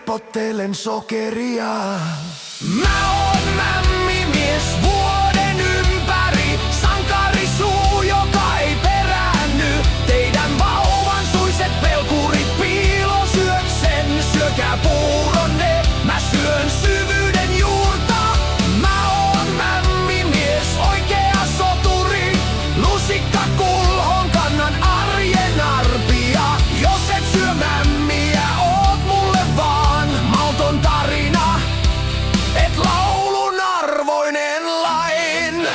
Herpottelen sokeria. Mä oon mämmimies vuoden ympäri, sankarisuu, joka ei peräänny. Teidän vauvansuiset pelkurit piilo syökseen, syökää puuronne, mä syön syvyyden juurta. Mä oon mämmimies, oikea soturi, lusikka kulhon kannan arjen arpia. Jos et syö mämmiä, oot mulle vaan mauton tarina, et laulun arvoinen lain.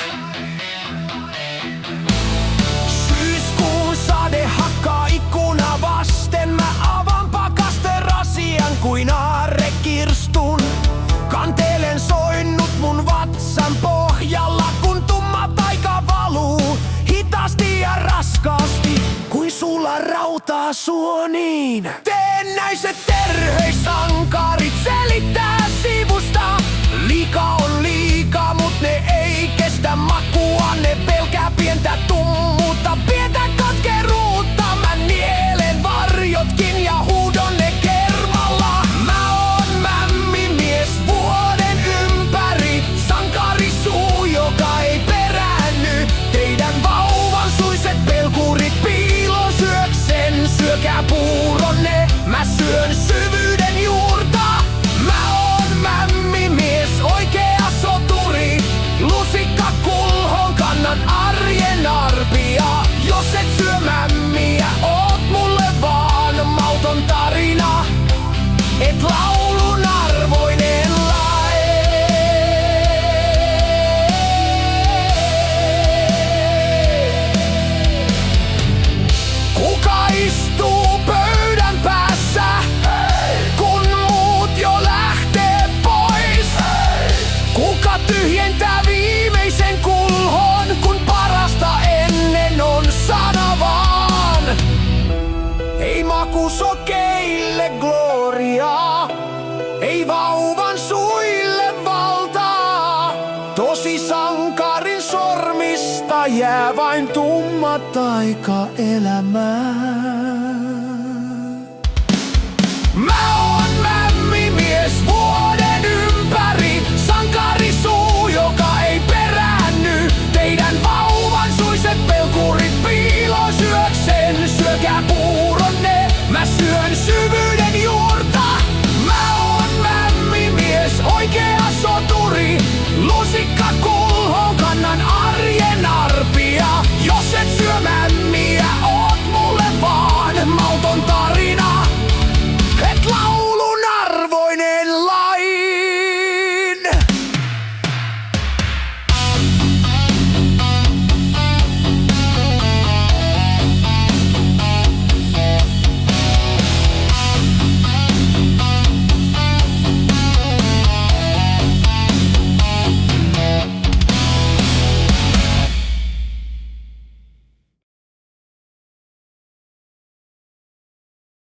Syyskuun sade hakkaa ikkuna vasten, mä avaan pakasterasian kuin aarrekirstun. Kantelen soinnut mun vatsan pohjalla, kun tumma taika valuu hitaasti ja raskaasti kuin sulla rautaa suoniin. Teennäiset terhöissankarit selittää sivusta. Liika on liikaa, mut ne ei kestä makua. Ne pelkää pientä tummuutta, pientä katkeruutta. Mä nielen varjotkin ja huudon ne kermalla. Mä oon mämmimies vuoden ympäri, sankarisuu, joka ei peräänny. Teidän vauvansuiset pelkurit piilo syökseen, syökää puuronne, mä syön syvyyden juurta. Mä oon mämmimies, oikea soturi, lusikka kulhon kannan arjen arpia. Jos et syö mämmiä, oot mulle vaan mauton tarina, et laulun arvoinen lain. Kuka istuu pöydän päässä, kun muut jo lähtee pois? Kuka tyhjentää viimeisen kulhon, kun parasta ennen on sana vaan? Ei makusokeille gloriaa, ei vauvan suille valtaa. Tosi sankarin sormista jää vain tumma taika elämään. Mä